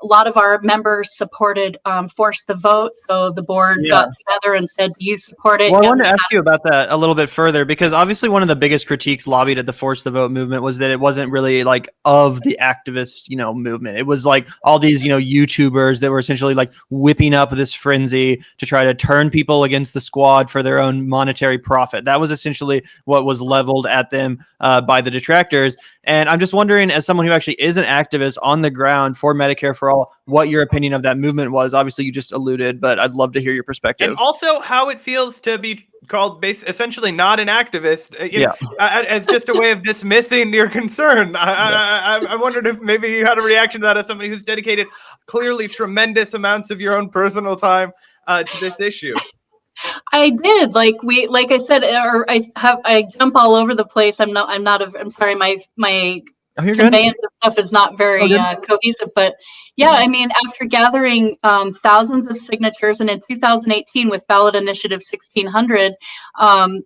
a lot of our members supported force the vote. So the board got together and said, do you support it? Well, I wanted to ask you about that a little bit further, because obviously one of the biggest critiques lobbied at the Force the Vote movement was that it wasn't really like of the activist, movement. It was like all these, YouTubers that were essentially like whipping up this frenzy to try to turn people against the squad for their own monetary profit. That was essentially what was leveled at them by the detractors. And I'm just wondering, as someone who actually is an activist on the ground for Medicare for All, what your opinion of that movement was. Obviously, you just alluded, but I'd love to hear your perspective. And also how it feels to be called essentially not an activist, as just a way of dismissing your concern. I wondered if maybe you had a reaction to that as somebody who's dedicated clearly tremendous amounts of your own personal time to this issue. I did. Like I said, or I jump all over the place. I'm sorry. My conveyance of stuff is not very cohesive, but yeah, I mean, after gathering thousands of signatures, and in 2018 with ballot initiative 1600, I'm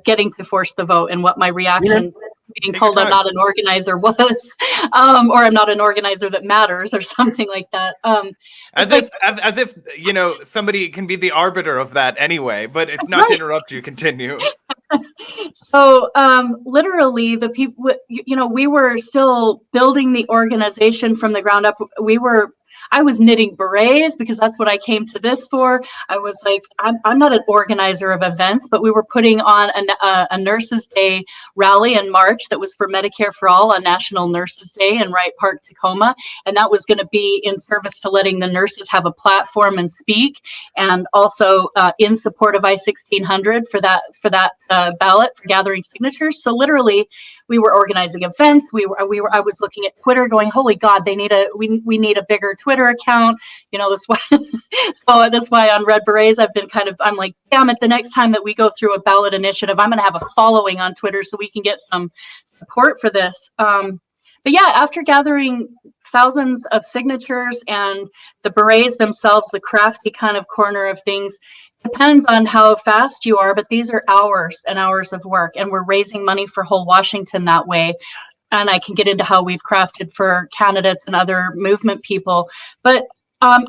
getting to force the vote, and what my reaction being told I'm not an organizer was, or I'm not an organizer that matters, or something like that. As if somebody can be the arbiter of that anyway, but it's not to interrupt you. Continue. So literally the people, we were still building the organization from the ground up. I was knitting berets because that's what I came to this for. I was like, I'm not an organizer of events, but we were putting on a Nurses Day rally in March that was for Medicare for All on National Nurses Day in Wright Park, Tacoma. And that was going to be in service to letting the nurses have a platform and speak, and also in support of I-1600 for that ballot for gathering signatures. So literally, we were organizing events. I was looking at Twitter going, holy God, we need a bigger Twitter account. That's why, so that's why on Red Berets, I'm like, damn it, the next time that we go through a ballot initiative, I'm going to have a following on Twitter so we can get some support for this. But yeah, after gathering thousands of signatures, and the berets themselves, the crafty kind of corner of things, depends on how fast you are, but these are hours and hours of work, and we're raising money for Whole Washington that way. And I can get into how we've crafted for candidates and other movement people, but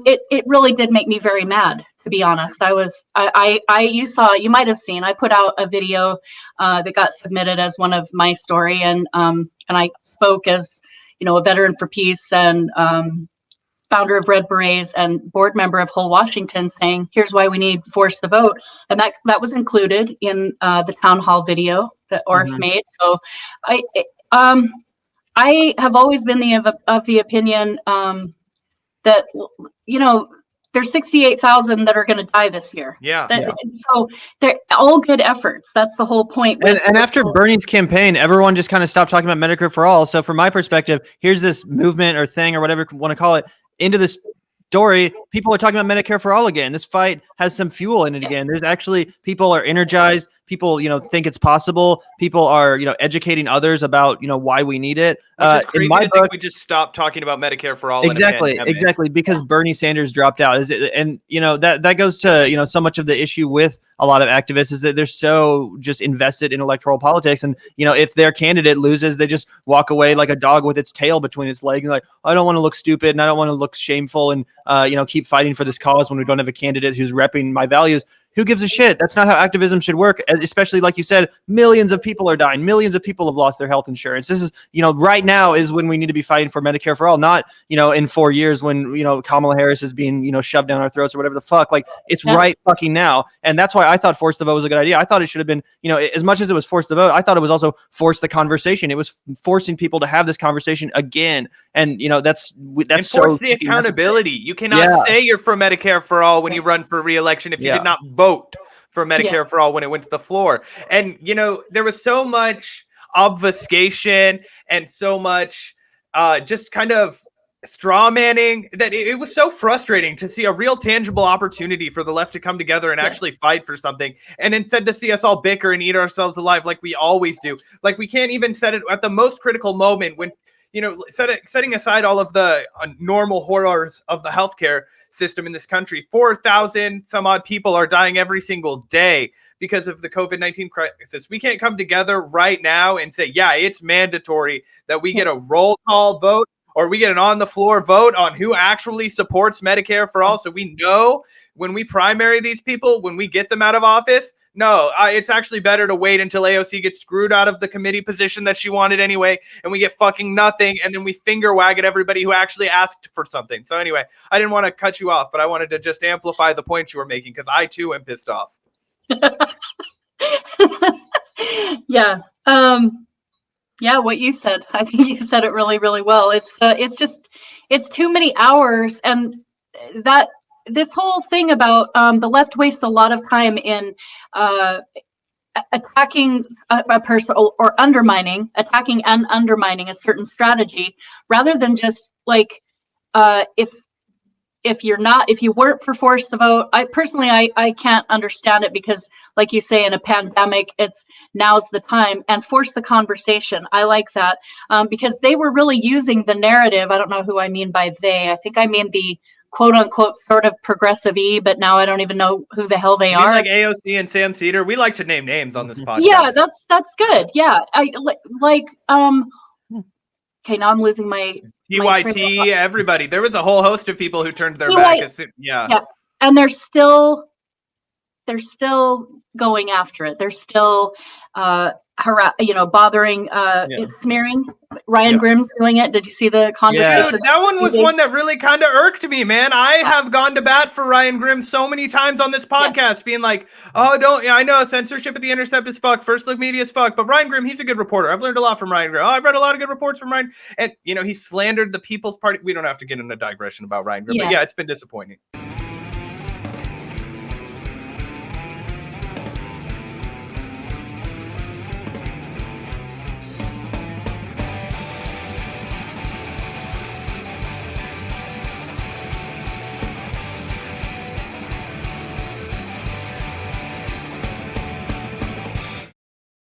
it really did make me very mad, to be honest. You might have seen, I put out a video that got submitted as one of my story, and I spoke as a veteran for peace and founder of Red Berets and board member of Whole Washington, saying, here's why we need force the vote. And that was included in the town hall video that Orf made. So I have always been of the opinion that, there's 68,000 that are going to die this year. So they're all good efforts. That's the whole point. And after Bernie's campaign, everyone just kind of stopped talking about Medicare for All. So from my perspective, here's this movement or thing or whatever you want to call it, into this story, people are talking about Medicare for All again. This fight has some fuel in it again. There's actually, people are energized. People, think it's possible. People are, educating others about, why we need it. Which is crazy. In my book, we just stopped talking about Medicare for All. Exactly, because Bernie Sanders dropped out. That goes to, so much of the issue with a lot of activists is that they're so just invested in electoral politics. And, if their candidate loses, they just walk away like a dog with its tail between its legs. And like, I don't want to look stupid and I don't want to look shameful and, keep fighting for this cause when we don't have a candidate who's repping my values. Who gives a shit? That's not how activism should work. Especially, like you said, millions of people are dying. Millions of people have lost their health insurance. This is, right now is when we need to be fighting for Medicare for All, not, in 4 years when, Kamala Harris is being, shoved down our throats or whatever the fuck. Like, it's right fucking now. And that's why I thought force the vote was a good idea. I thought it should have been, as much as it was force the vote, I thought it was also force the conversation. It was forcing people to have this conversation again. And, that's so the accountability. You cannot say you're for Medicare for All when you run for re-election if you did not vote for Medicare for All when it went to the floor. And, there was so much obfuscation and so much just kind of straw manning that it was so frustrating to see a real tangible opportunity for the left to come together and actually fight for something. And instead to see us all bicker and eat ourselves alive like we always do. Like, we can't even set it at the most critical moment when, setting aside all of the normal horrors of the healthcare system in this country, 4,000 some odd people are dying every single day because of the COVID-19 crisis. We can't come together right now and say, yeah, it's mandatory that we get a roll call vote or we get an on the floor vote on who actually supports Medicare for all. So we know when we primary these people, when we get them out of office, no, it's actually better to wait until AOC gets screwed out of the committee position that she wanted anyway, and we get fucking nothing, and then we finger wag at everybody who actually asked for something. So anyway, I didn't want to cut you off, but I wanted to just amplify the point you were making, because I too am pissed off. Yeah. Yeah, what you said. I think you said it really, really well. It's too many hours, and that this whole thing about the left wastes a lot of time in attacking a person or attacking and undermining a certain strategy, rather than just like if you weren't for force the vote. I can't understand it, because like you say, in a pandemic, now's the time, and force the conversation. I like that, because they were really using the narrative. I don't know who I mean by they. I think I mean the quote unquote sort of progressive but now I don't even know who the hell they are. Like AOC and Sam Cedar. We like to name names on this podcast. Yeah, that's good. Yeah. I like okay, now I'm losing my TYT, everybody. There was a whole host of people who turned their back. Yeah. And they're still going after it. They're still bothering smearing. Ryan Grimm's doing it. Did you see the conversation? Dude, that one was one that really kind of irked me, man. I have gone to bat for Ryan Grimm so many times on this podcast, being like, I know censorship at the Intercept is fuck, First Look Media is fuck, but Ryan Grimm, he's a good reporter. I've learned a lot from Ryan Grimm. I've read a lot of good reports from Ryan. And, he slandered the People's Party. We don't have to get in a digression about Ryan Grimm, but it's been disappointing.